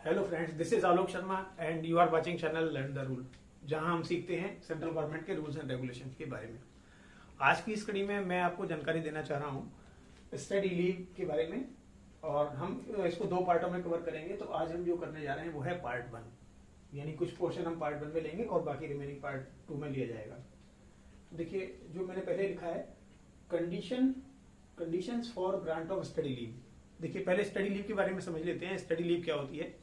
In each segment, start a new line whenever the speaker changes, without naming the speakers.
Hello friends, this is Alok Sharma and you are watching channel learn the rule, जहां हम सीखते हैं सेंट्रल गवर्नमेंट के रूल्स एंड रेगुलेशन के बारे में। आज की इस कड़ी में मैं आपको जानकारी देना चाह रहा हूं स्टडी लीव के बारे में, और हम इसको दो पार्टों में कवर करेंगे। तो आज हम जो करने जा रहे हैं वो है पार्ट 1, यानी कुछ पोर्शन हम पार्ट 1 में लेंगे और बाकी रिमेनिंग पार्ट 2 में लिया जाएगा। तो देखिए, जो मैंने पहले लिखा है conditions for grant of study leave. देखिए, पहले स्टडी लीव के बारे में समझ लेते हैं। स्टडी लीव क्या होती है?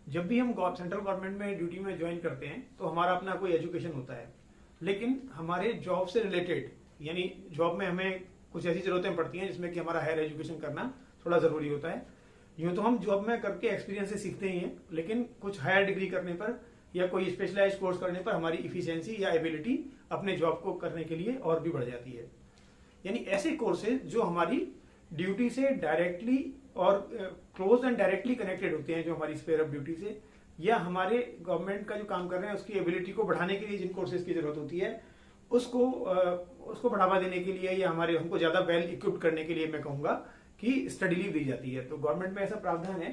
जब भी हम सेंट्रल गवर्नमेंट में ड्यूटी में ज्वाइन करते हैं तो हमारा अपना कोई एजुकेशन होता है, लेकिन हमारे जॉब से रिलेटेड, यानी जॉब में हमें कुछ ऐसी जरूरतें पड़ती हैं जिसमें कि हमारा हायर एजुकेशन करना थोड़ा जरूरी होता है। यूं तो हम जॉब में करके एक्सपीरियंस से सीखते ही हैं, लेकिन कुछ हायर डिग्री करने पर या कोई स्पेशलाइज्ड कोर्स करने पर हमारी इफिशियंसी या एबिलिटी अपने जॉब को करने के लिए और भी बढ़ जाती है। यानी ऐसे कोर्सेज जो हमारी ड्यूटी से डायरेक्टली और क्लोज एंड डायरेक्टली कनेक्टेड होते हैं, जो हमारी स्फीयर ऑफ ड्यूटी से, या हमारे गवर्नमेंट का जो काम कर रहे हैं उसकी एबिलिटी को बढ़ाने के लिए जिन कोर्सेज की जरूरत होती है उसको बढ़ावा देने के लिए या हमको ज्यादा वेल इक्विप्ड करने के लिए मैं कहूंगा कि स्टडी लीव दी जाती है। तो गवर्नमेंट में ऐसा प्रावधान है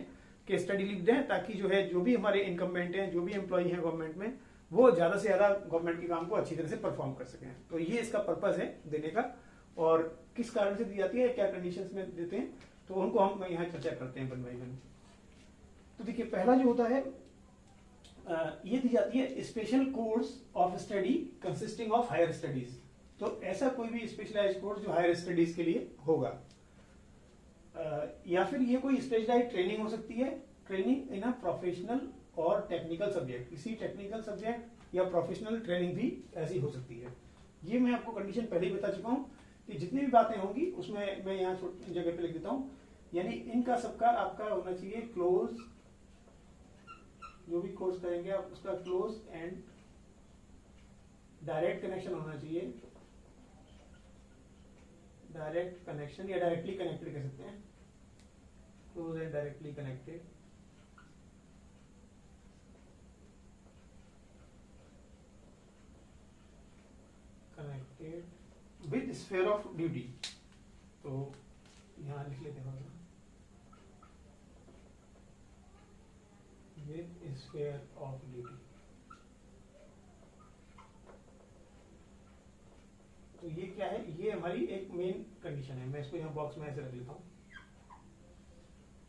कि स्टडी लीव दें, ताकि जो भी हमारे इनकम्बेंट हैं, जो भी एम्प्लॉई हैं गवर्नमेंट में, वो ज्यादा से ज्यादा गवर्नमेंट के काम को अच्छी तरह से परफॉर्म कर सकें। तो ये इसका पर्पज है देने का, और किस कारण से दी जाती है, क्या कंडीशंस में देते हैं, तो उनको हम यहाँ चर्चा करते हैं वन बाय वन। तो देखिए, पहला जो होता है ये दी जाती है special course of study consisting of higher studies. तो ऐसा कोई भी स्पेशलाइज्ड कोर्स जो हायर स्टडीज के लिए होगा, या फिर ये कोई स्पेशलाइज्ड ट्रेनिंग हो सकती है, ट्रेनिंग इन अ प्रोफेशनल और टेक्निकल सब्जेक्ट। किसी टेक्निकल सब्जेक्ट या प्रोफेशनल ट्रेनिंग भी ऐसी हो सकती है। ये मैं आपको कंडीशन पहले ही बता चुका हूं कि जितनी भी बातें होंगी उसमें मैं यहाँ जगह पे लिख देता हूं। यानी इनका सबका आपका होना चाहिए क्लोज, जो भी कोर्स करेंगे आप उसका क्लोज एंड डायरेक्ट कनेक्शन होना चाहिए। डायरेक्ट कनेक्शन या डायरेक्टली कनेक्टेड कह सकते हैं, close and directly connected. Connected with sphere of duty. तो यहां लिख लेते हैं विद स्फीयर ऑफ ड्यूटी। तो ये क्या है? ये हमारी एक मेन कंडीशन है। मैं इसको यहाँ बॉक्स में ऐसे रख लेता हूँ।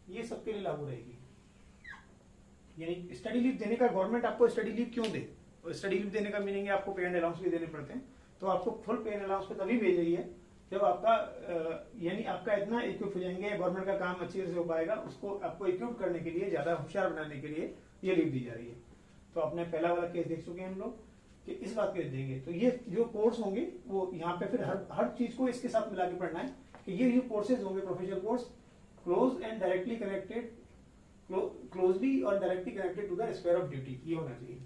ये सबके लिए लागू रहेगी। यानी स्टडी लीव देने का, गवर्नमेंट आपको स्टडी लीव क्यों दे? स्टडी लीव देने का मीनिंग है आपको पे एंड अलाउंस भी देने पड़ते हैं। तो आपको फुल पे एंड अलाउंस पे तभी भेज रही है जब आपका यानी आपका इतना इक्विप हो जाएंगे, गवर्नमेंट का काम अच्छी तरह से हो पाएगा, उसको आपको इक्विप करने के लिए, ज्यादा होशियार बनाने के लिए ये लीव दी जा रही है। तो आपने पहला वाला केस देख चुके हैं हम लोग कि इस बात के देंगे। तो ये जो कोर्स होंगे वो यहाँ पे फिर हर चीज को इसके साथ मिला के पढ़ना है कि ये जो कोर्सेज होंगे professional course, close and directly connected, closely और directly connected to the sphere of duty, ये होना चाहिए।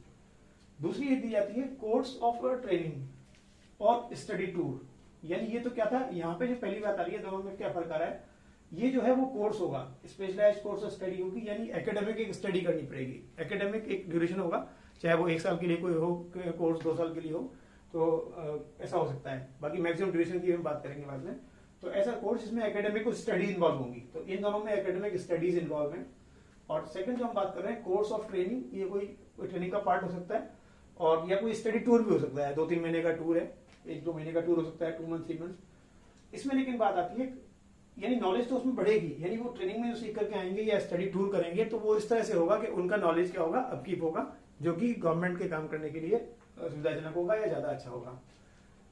दूसरी ये दी जाती है कोर्स ऑफ ट्रेनिंग और स्टडी टूर। यानी ये तो क्या था, यहाँ पे जो पहली बात आ रही है, दोनों में क्या फर्क आ रहा है? ये जो है वो कोर्स होगा, स्पेशलाइज्ड कोर्स ऑफ स्टडी होगी, यानी एकेडमिक एक स्टडी करनी पड़ेगी। एकेडमिक एक ड्यूरेशन होगा, चाहे वो 1 साल के लिए कोई हो कोर्स, 2 साल के लिए हो, तो ऐसा हो सकता है। बाकी मैक्सिमम ड्यूरेशन की हम बात करेंगे बाद में। तो ऐसा कोर्स जिसमें एकेडमिक स्टडीज इन्वॉल्व होंगी, तो इन दोनों में एकेडमिक स्टडीज इन्वॉल्व है। और सेकंड जो हम बात कर रहे हैं कोर्स ऑफ ट्रेनिंग, ये कोई ट्रेनिंग का पार्ट हो सकता है, और या कोई स्टडी टूर भी हो सकता है। 2-3 महीने का टूर है, 1-2 महीने का टूर हो सकता है, 2 मंथ 3 मंथ। इसमें लेकिन बात आती है, यानी नॉलेज तो उसमें बढ़ेगी। यानी वो ट्रेनिंग में जो सीख करके आएंगे या स्टडी टूर करेंगे तो वो इस तरह से होगा कि उनका नॉलेज क्या होगा, अपकीप होगा, जो कि गवर्नमेंट के काम करने के लिए सुविधाजनक होगा या ज्यादा अच्छा होगा।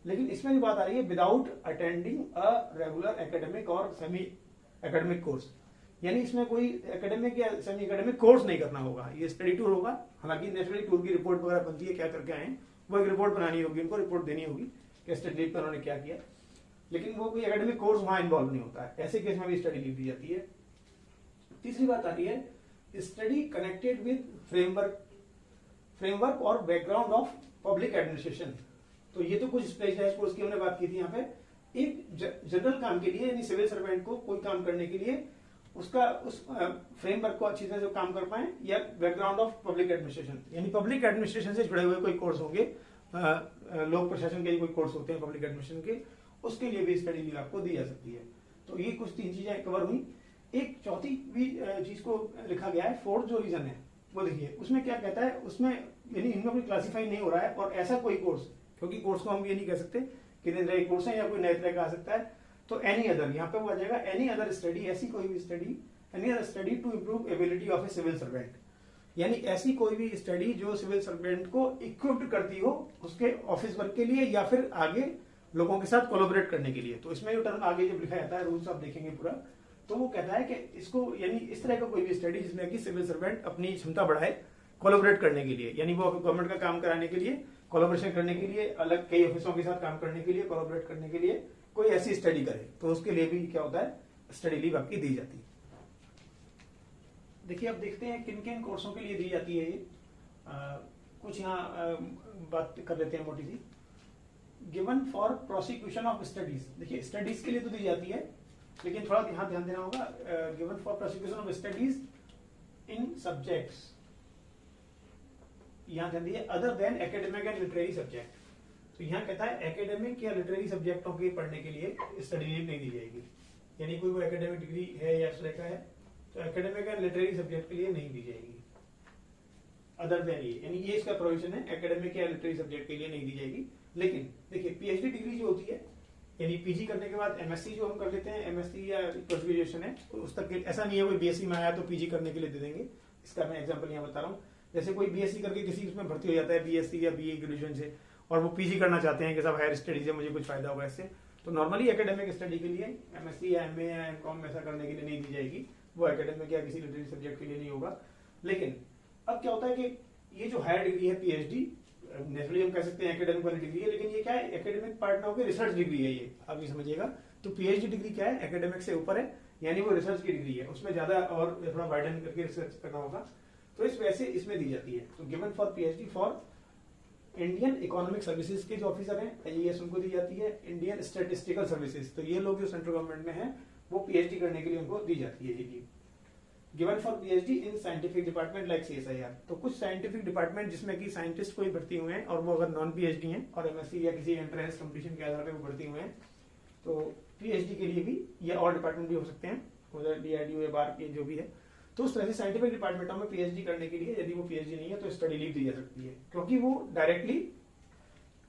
लेकिन इसमें जो बात आ रही है, without attending a regular academic और सेमी एकेडमिक कोर्स, यानी इसमें कोई एकेडमिक या सेमी एकेडमिक कोर्स नहीं करना होगा, ये स्टडी टूर होगा। हालांकि नेचुरली टूर की रिपोर्ट वगैरह बनती है, क्या करके आए, वो एक रिपोर्ट बनानी होगी, उनको रिपोर्ट देनी होगी कि स्टडी लीव पर उन्होंने क्या किया, लेकिन वो कोई एकेडमिक कोर्स वहां इन्वॉल्व नहीं होता है। ऐसे केस में भी स्टडी लीव दी जाती है। तीसरी बात आती है स्टडी कनेक्टेड विद फ्रेमवर्क और बैकग्राउंड ऑफ पब्लिक एडमिनिस्ट्रेशन। तो ये तो कुछ स्पेशलाइज्ड कोर्स की हमने बात की थी। यहाँ पे एक जनरल काम के लिए, यानी सिविल सर्वेंट को कोई काम करने के लिए उसका उस फ्रेमवर्क को अच्छी तरह से काम कर पाए, या बैकग्राउंड ऑफ पब्लिक एडमिनिस्ट्रेशन, यानी पब्लिक एडमिनिस्ट्रेशन से जुड़े हुए कोई कोर्स होंगे, लोक प्रशासन के कोई कोर्स होते हैं पब्लिक एडमिनिस्ट्रेशन के, उसके लिए भी स्टडी लीव आपको दी जा सकती है। तो ये कुछ 3 चीजें कवर हुई। एक चौथी भी चीज को लिखा गया है, फोर्थ जो रीजन है वो देखिए उसमें क्या कहता है, उसमें यानी इनमें कोई क्लासीफाई नहीं हो रहा है, और ऐसा कोई कोर्स, क्योंकि कोर्स को हम ये नहीं कह सकते कि तरह के कोर्स है या कोई नए तरह का आ सकता है, तो एनी अदर यहाँ पे वो आ जाएगा, एनी अदर स्टडी, ऐसी कोई भी study, any other study to improve ability of a civil servant, यानी ऐसी कोई भी स्टडी जो सिविल सर्वेंट को इक्विप्ड करती हो उसके ऑफिस वर्क के लिए या फिर आगे लोगों के साथ कोलैबोरेट करने के लिए। तो इसमें जो टर्म आगे जब लिखा जाता है, रूल्स आप देखेंगे पूरा, तो वो कहता है कि इसको यानी इस तरह का कोई भी स्टडी जिसमें कि सिविल सर्वेंट अपनी क्षमता बढ़ाए कोलैबोरेट करने के लिए, यानी वो गवर्नमेंट का काम कराने के लिए, कोलैबोरेशन करने के लिए, अलग कई ऑफिसों के साथ काम करने के लिए, कोलैबोरेट करने के लिए कोई ऐसी स्टडी करे, तो उसके लिए भी क्या होता है, स्टडी लीव आपकी दी जाती है। देखिए अब देखते हैं किन किन कोर्सों के लिए दी जाती है ये, कुछ यहाँ बात कर लेते हैं मोटी सी। Given for prosecution of studies, देखिए स्टडीज के लिए तो दी जाती है, लेकिन थोड़ा यहाँ ध्यान देना होगा, given for prosecution of studies in subjects, यहाँ ध्यान दिए, other than academic and literary subject. तो यहाँ कहता है एकेडमिक या लिटरेरी सब्जेक्टों के पढ़ने के लिए स्टडी लीव नहीं दी जाएगी, यानी कोई वो एकेडमिक डिग्री है या इस तरह का है तो एकेडमिक एंड लिटरेरी सब्जेक्ट के लिए नहीं दी जाएगी, अदर देन ये, यानी ये इसका प्रोविजन है, एकेडमिक या लिटरेरी सब्जेक्ट के लिए नहीं दी जाएगी। लेकिन देखिए पीएचडी डिग्री जो होती है, यानी पीजी करने के बाद एमएससी जो हम कर लेते हैं, एमएससी या पोस्ट ग्रेजुएशन है, तो उस तक ऐसा नहीं है कोई बीएससी में आया तो पीजी करने के लिए दे देंगे, इसका मैं एग्जांपल यहाँ बता रहा हूँ। जैसे कोई बीएससी करके किसी उसमें भर्ती हो जाता है बीएससी या बीए ग्रेजुएशन से, और वो पीजी करना चाहते हैं कि सब हायर स्टडीज है, मुझे कुछ फायदा होगा इससे, तो नॉर्मली एकेडमिक स्टडी के लिए एमएससी या एमए या एमकॉम ऐसा करने के लिए नहीं दी जाएगी, वो एकेडमिक या किसी लिटरेरी सब्जेक्ट के लिए नहीं होगा। लेकिन अब क्या होता है कि ये जो हायर डिग्री है पीएचडी, नेचुरली हम कह सकते हैं एकेडमिक वाली डिग्री है, लेकिन ये क्या है, एकेडमिक पार्ट ना होकर रिसर्च डिग्री है ये, आप ये समझिएगा। तो पीएचडी डिग्री क्या है, एकेडमिक से ऊपर है, यानी वो रिसर्च की डिग्री है, उसमें ज्यादा और थोड़ा वाइडन करके रिसर्च करना होगा, तो इस वजह से इसमें दी जाती है। तो given for PhD for Indian economic services के जो ऑफिसर हैं आईएएस, उनको दी जाती है। इंडियन स्टैटिस्टिकल सर्विसेज, तो ये लोग जो सेंट्रल गवर्नमेंट में हैं वो पीएचडी करने के लिए उनको दी जाती है ये। Given for PhD in scientific department like CSIR, तो कुछ साइंटिफिक डिपार्टमेंट जिसमें कि साइंटिस्ट कोई भर्ती हुए हैं और वो अगर नॉन पीएचडी हैं और एमएससी या किसी एंट्रेंस कंपटीशन के आधार पर वो भर्ती हुए हैं, तो पीएचडी के लिए भी या और डिपार्टमेंट भी हो सकते हैं, उधर डीआरडीओ या बार के जो भी है, तो उस तरह से साइंटिफिक डिपार्टमेंटों में पीएचडी करने के लिए यदि वो पीएचडी नहीं है तो स्टडी लीव दी जा सकती है, क्योंकि वो डायरेक्टली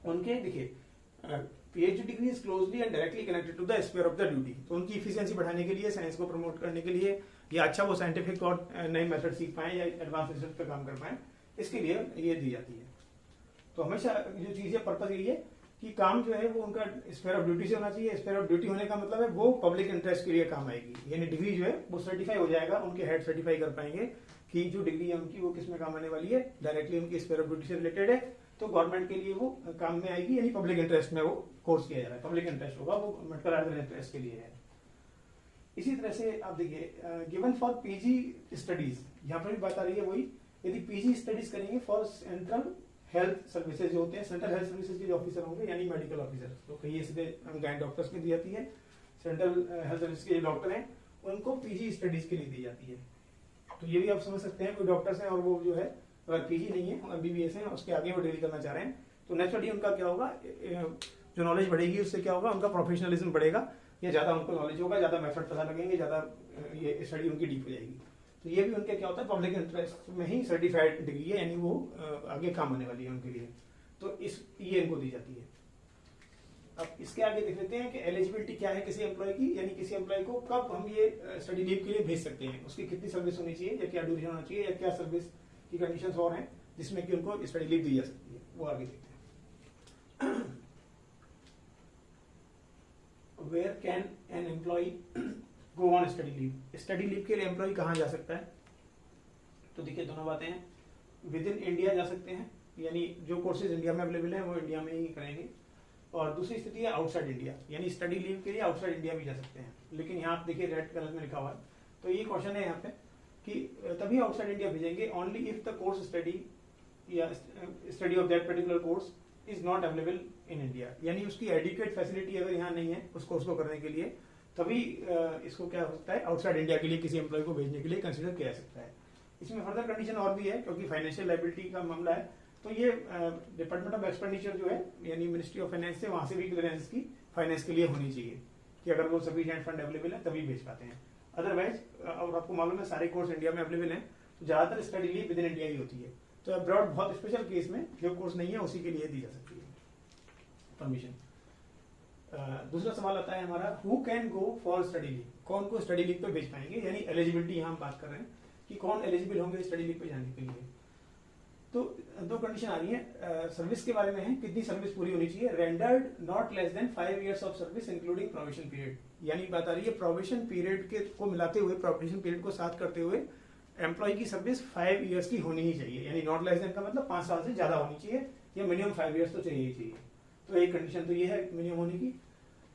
उनके, देखिए PhD degree is closely and directly connected to the sphere of the duty, तो उनकी इफिशिएंसी बढ़ाने के लिए, साइंस को प्रमोट करने के लिए, या अच्छा वो साइंटिफिक और नए मेथड सीख पाए या एडवांस रिसर्च पे काम कर पाए, इसके लिए ये दी जाती है। तो हमेशा जो चीज है, पर्पज यही है कि काम जो है वो उनका स्फीयर ऑफ ड्यूटी से होना चाहिए। स्फीयर ऑफ ड्यूटी होने का मतलब है वो पब्लिक इंटरेस्ट के लिए काम आएगी, यानी डिग्री जो है वो सर्टिफाई हो जाएगा, उनके हेड सर्टिफाई कर पाएंगे कि जो डिग्री है उनकी वो किस में काम आने वाली है, डायरेक्टली उनकी स्फीयर ऑफ ड्यूटी से रिलेटेड है, तो गवर्नमेंट के लिए वो काम में आएगी, यानी पब्लिक इंटरेस्ट में वो कोर्स किया जा रहा है, पब्लिक इंटरेस्ट होगा, वो गवर्नमेंट का राइट इंटरेस्ट के लिए है। इसी तरह से आप देखिए गिवन फॉर पीजी स्टडीज, यहाँ पर भी बात आ रही है वही, यदि पीजी स्टडीज करेंगे फॉर सेंट्रल हेल्थ सर्विसेज जो होते हैं, सेंट्रल हेल्थ सर्विसेज के जो ऑफिसर होंगे यानी मेडिकल ऑफिसर, तो कहीं सीधे गाइड डॉक्टर्स की दी जाती है, सेंट्रल हेल्थ सर्विस के जो डॉक्टर हैं उनको पीजी स्टडीज के लिए दी जाती है। तो ये भी आप समझ सकते हैं, कोई डॉक्टर्स हैं और वो जो है अगर पीजी नहीं है, एमबीबीएस है, उसके आगे वो डिग्री करना चाह रहे हैं, तो नेचुरली उनका क्या होगा, जो नॉलेज बढ़ेगी उससे क्या होगा, उनका प्रोफेशनलिज्म बढ़ेगा, या ज्यादा उनको नॉलेज होगा, ज्यादा मेथड पता लगेंगे, ज्यादा ये स्टडी उनकी डीप हो जाएगी। तो ये भी उनके क्या होता है, पब्लिक इंटरेस्ट में ही सर्टिफाइड डिग्री है, यानी वो आगे काम आने वाली है उनके लिए, तो ये इनको दी जाती है। अब इसके आगे देख लेते हैं कि एलिजिबिलिटी क्या है किसी एम्प्लॉय की, यानी किसी एम्प्लॉय को कब हम ये स्टडी लीव के लिए भेज सकते हैं, उसकी कितनी सर्विस होनी चाहिए, या क्या ड्यूरेशन होना चाहिए, या क्या सर्विस की कंडीशंस और हैं जिसमें कि उनको स्टडी लीव दी जा सकती है, वो आगे देखते हैं। Where can an employee go on study leave? Study leave के लिए एम्प्लॉय कहाँ जा सकता है? तो देखिए दोनों बातें हैं, विद इन इंडिया जा सकते हैं, यानी जो कोर्सेज इंडिया में अवेलेबल हैं वो इंडिया में ही करेंगे, और दूसरी स्थिति है आउटसाइड इंडिया, यानी स्टडी लीव के लिए आउटसाइड इंडिया भी जा सकते हैं। लेकिन यहाँ आप देखिए रेड कलर में लिखा हुआ है, तो ये क्वेश्चन है यहाँ पे कि तभी आउटसाइड इंडिया भेजेंगे only if the course study या study of that particular course is not available in India, यानी उसकी एडिक्वेट फैसिलिटी अगर यहाँ नहीं है उस कोर्स को करने के लिए, तभी इसको क्या हो सकता है, आउटसाइड इंडिया के लिए किसी एम्प्लॉय को भेजने के लिए कंसिडर किया जा सकता है। इसमें फर्दर कंडीशन और भी है, क्योंकि फाइनेंशियल लायबिलिटी का मामला है, तो ये डिपार्टमेंट ऑफ एक्सपेंडिचर जो है, यानी मिनिस्ट्री ऑफ फाइनेंस से, वहां से भी क्लियरेंस की फाइनेंस के लिए होनी चाहिए कि अगर वो सफिशिएंट फंड अवेलेबल है तभी भेज पाते हैं। अदरवाइज, और आपको मालूम है सारे कोर्स इंडिया में अवेलेबल हैं, तो ज्यादातर study leave within India ही होती है। तो अब्रॉड बहुत स्पेशल केस में जो कोर्स नहीं है उसी के लिए दी जा सकती है परमिशन। दूसरा सवाल आता है हमारा, who can go for study leave, कौन को स्टडी लीव पे भेज पाएंगे, यानी एलिजिबिलिटी यहाँ हम बात कर रहे हैं कि कौन एलिजिबल होंगे स्टडी लीव पे जाने के लिए। तो दो कंडीशन आ रही है, सर्विस के बारे में है, कितनी सर्विस पूरी होनी चाहिए, rendered not less than 5 years of service including probation period, यानी बात आ रही है प्रोबेशन पीरियड के को मिलाते हुए, प्रोबेशन पीरियड को साथ करते हुए एम्प्लॉय की सर्विस 5 years की होनी ही चाहिए, यानी नॉट लेस देन का मतलब 5 साल से ज्यादा होनी चाहिए, या मिनिमम 5 years तो चाहिए ही चाहिए। तो एक कंडीशन तो ये है मिनिमम होने की,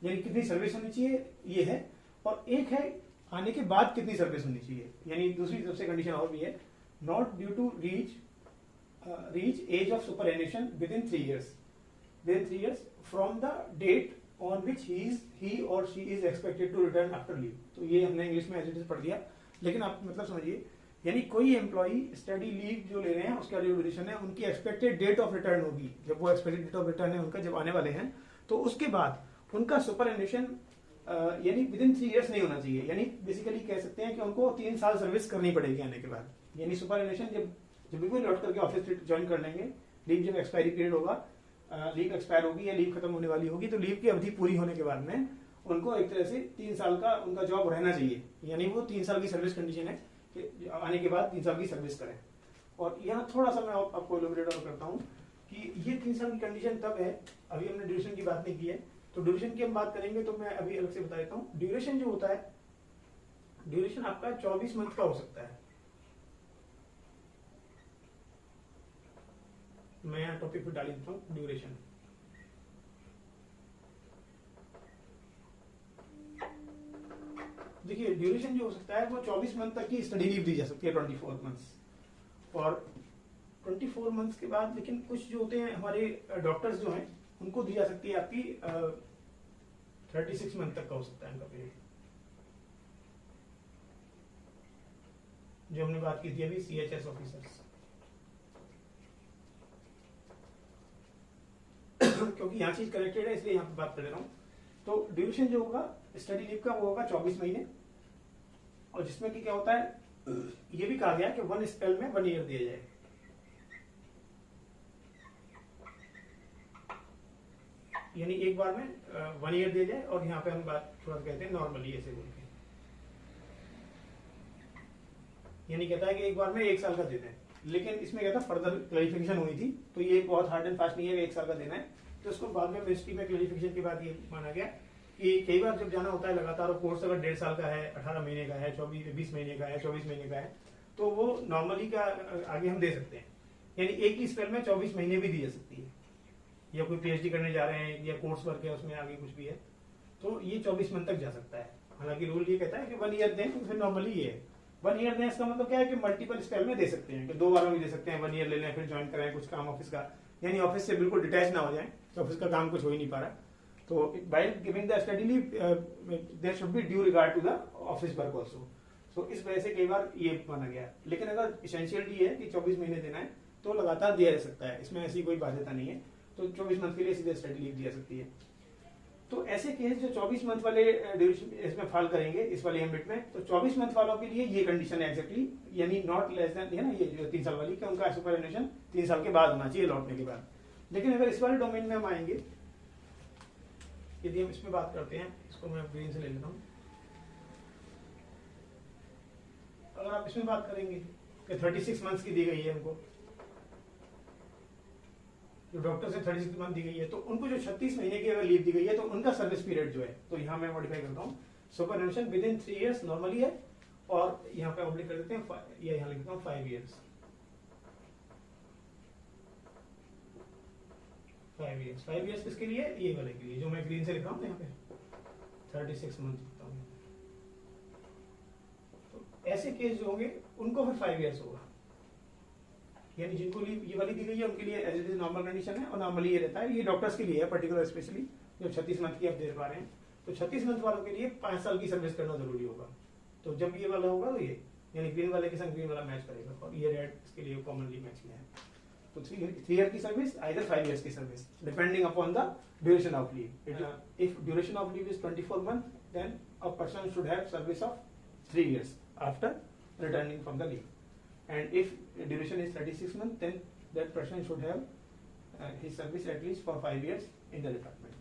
यानी कितनी सर्विस होनी चाहिए ये है, और एक है आने के बाद कितनी सर्विस होनी चाहिए, यानी दूसरी सबसे कंडीशन और भी है, not due to reach age of superannuation within 3 years from the date on which he or she is expected to return after leave। तो ये हमने इंग्लिश में एज इट इज पढ़ दिया, लेकिन आप मतलब समझिए, यानी कोई एम्प्लॉई स्टडी लीव जो ले रहे हैं उसका जो ड्यूरेशन है, उनकी एक्सपेक्टेड डेट ऑफ रिटर्न होगी, जब वो एक्सपेक्टेड डेट ऑफ रिटर्न है उनका जब आने वाले हैं, तो उसके बाद उनका सुपरएनुएशन यानी विदिन 3 years नहीं होना चाहिए, यानी बेसिकली कह सकते हैं कि उनको 3 साल सर्विस करनी पड़ेगी आने के बाद, यानी सुपरएनुएशन जब भी लौट करके ऑफिस ज्वाइन कर लेंगे, लीव जब एक्सपायरी पीरियड होगा, लीव एक्सपायर होगी या लीव खत्म होने वाली होगी, तो लीव की अवधि पूरी होने के बाद में उनको एक तरह से 3 साल का उनका जॉब रहना चाहिए, यानी वो 3 साल की सर्विस कंडीशन है कि आने के बाद 3 साल की सर्विस करें। और यहाँ थोड़ा सा मैं आपको एलोबरेट और करता हूँ कि ये 3 साल की कंडीशन तब है, अभी हमने ड्यूरेशन की बात नहीं की है, तो ड्यूरेशन की हम बात करेंगे तो मैं अभी अलग से बता देता हूँ। ड्यूरेशन जो होता है, ड्यूरेशन आपका 24 मंथ का हो सकता है। मैं यहाँ टॉपिक पे डाल देता हूँ ड्यूरेशन। देखिए ड्यूरेशन जो हो सकता है वो 24 मंथ तक की स्टडी लीव दी जा सकती है, 24 मंथ्स, और 24 मंथ्स के बाद लेकिन कुछ जो होते हैं हमारे डॉक्टर्स जो हैं उनको दी जा सकती है आपकी 36 मंथ तक का हो सकता है उनका पीरियड, जो हमने बात की थी अभी CHS ऑफिसर्स। क्योंकि यहाँ चीज कनेक्टेड है इसलिए यहाँ पे बात कर रहा हूँ। तो ड्यूरेशन जो होगा स्टडी लीव का वो होगा 24 महीने, और जिसमें कि क्या होता है, ये भी कहा गया कि 1 स्पेल में 1 year दिया जाए, यानी एक बार में 1 year दिया जाए, और यहाँ पे हम बात थोड़ा कहते हैं नॉर्मली ऐसे बोल के, यानी कहता है कि एक बार में 1 साल का देते हैं, लेकिन इसमें क्या था फर्दर क्लैरिफिकेशन हुई थी, तो ये बहुत हार्ड एंड फास्ट नहीं है कि 1 साल का देना है, तो उसको बाद में मिनिस्ट्री में क्लैरिफिकेशन के बाद ये माना गया कि कई बार जब जाना होता है लगातार, कोर्स अगर 1.5 साल का है, 18 महीने का है, 20 महीने का है, 24 महीने का है, तो वो नॉर्मली का आगे हम दे सकते हैं, यानी एक ही स्पेल में 24 महीने भी दी जा सकती है, या कोई PhD करने जा रहे हैं या कोर्स वर्क है उसमें आगे कुछ भी है, तो ये 24 मंथ तक जा सकता है। हालांकि रूल ये कहता है कि 1 year दें, तो फिर नॉर्मली ये है 1 year दें, इसका मतलब क्या है कि मल्टीपल स्पेल में दे सकते हैं, कि 2 बार में भी दे सकते हैं, 1 year ले लें फिर ज्वाइन करें कुछ काम ऑफिस का, यानी ऑफिस से बिल्कुल डिटैच ना हो जाए, तो ऑफिस का काम कुछ हो ही नहीं पा रहा, तो by giving the study leave there should be due regard to the office work also. So इस वजह से कई बार ये माना गया, लेकिन अगर एसेंशियलिटी है कि 24 महीने देना है तो लगातार दिया जा सकता है, इसमें ऐसी कोई बाध्यता नहीं है, तो 24 मंथ के लिए सीधे स्टडी लीव दी जा सकती है। तो ऐसे केस जो 24 मंथ वाले ड्यूरेशन इसमें फॉल करेंगे इस वाले एम्बिट में, तो 24 मंथ वालों के लिए ये कंडीशन है एग्जैक्टली, यानी नॉट लेस देन, है ना, ये जो 3 साल वाली कि उनका सुपरएनुएशन 3 साल के बाद होना चाहिए लौटने के बाद। लेकिन अगर इस वाले डोमेन में हम आएंगे, यदि हम इसमें बात करते हैं, इसको मैं ग्रीन से ले लेता हूँ, अगर आप इसमें बात करेंगे कि 36 मंथ्स की दी गई है उनको, जो डॉक्टर से 36 मंथ दी गई है, तो उनको जो 36 महीने की अगर लीव दी गई है तो उनका सर्विस पीरियड जो है, तो यहाँ मैं मॉडिफाई करता हूँ, सुपरएनुएशन विदिन 3 years नॉर्मली है, और यहाँ पे ऑब्लिक कर देते हैं, या यहाँ लिख देता हूँ 5 years। 5 years किसके लिए, ये वाले के लिए जो मैं ग्रीन से लिख रहा हूँ यहाँ पे 36 मंथ लिखता हूँ। तो ऐसे केस जो होंगे उनको फिर 5 years होगा, यानी जिनको लीव ये वाली दी गई है उनके लिए as it is normal condition है, और नॉर्मली ये रहता है, ये डॉक्टर्स के लिए है पर्टिकुलर स्पेशली, जो 36 मंथ की आप दे पा रहे हैं, तो 36 मंथ वालों के लिए 5 साल की सर्विस करना जरूरी होगा। तो जब ये वाला होगा तो ये, यानी ग्रीन वाले के संग ग्रीन वाला मैच करेगा, और ये रेड इसके लिए कॉमनली मैच किया है। तो 3 year की सर्विस, आइदर 5 years की service, depending upon the duration of leave. If duration of leave is 24 month, then a person should have service of 3 years after returning from the leave. and if duration is 36 months, then that person should have his service at least for 5 years in the department.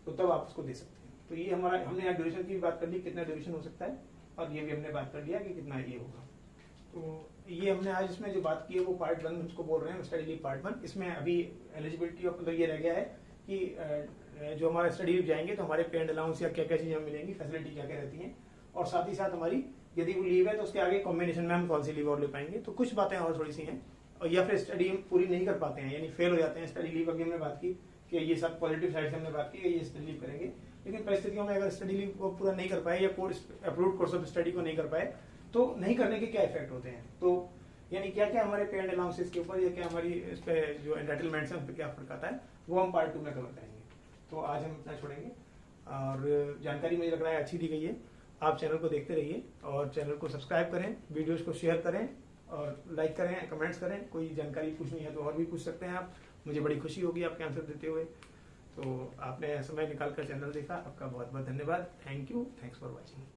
तो तब आप उसको दे सकते हैं। तो ये हमारा, हमने यहाँ ड्यूरेशन की भी बात कर ली, कितना ड्यूरेशन हो सकता है, और ये भी हमने बात कर लिया कि कितना ये होगा। तो ये हमने आज इसमें जो बात की है वो पार्ट 1 उसको बोल रहे हैं, स्टडी लीव पार्ट 1। इसमें अभी एलिजिबिलिटी ऑफ मतलब ये रह गया है कि जो हमारा स्टडी लीव जाएंगे तो हमारे पेड अलाउंस या क्या क्या चीजें मिलेंगी, फैसिलिटी क्या क्या रहती हैं, और साथ ही साथ हमारी यदि वो लीव है तो उसके आगे कॉम्बिनेशन में हम कौन सी लीव और ले पाएंगे। तो कुछ बातें और थोड़ी सी हैं, और या फिर स्टडी पूरी नहीं कर पाते हैं यानी फेल हो जाते हैं स्टडी लीव। अभी हमने बात की कि ये सब पॉजिटिव साइड से हमने बात की ये स्टडी लीव करेंगे, लेकिन परिस्थितियों में अगर स्टडी लीव को पूरा नहीं कर पाए या course approved course of study को नहीं कर पाए तो नहीं करने के क्या इफेक्ट होते हैं, तो यानी क्या क्या हमारे पेड अलाउंसेस के ऊपर या क्या हमारी इस पे जो एंटाइटलमेंट्स हैं उन पर क्या फर्क आता है, वो हम पार्ट 2 में कवर करेंगे। तो आज हम इतना छोड़ेंगे, और जानकारी मुझे लग रहा है अच्छी दी गई है। आप चैनल को देखते रहिए और चैनल को सब्सक्राइब करें, वीडियोस को शेयर करें और लाइक करें, कमेंट्स करें। कोई जानकारी पूछनी है तो और भी पूछ सकते हैं आप, मुझे बड़ी खुशी होगी आपके आंसर देते हुए। तो आपने समय निकाल कर चैनल देखा, आपका बहुत बहुत धन्यवाद। Thank you, thanks for watching.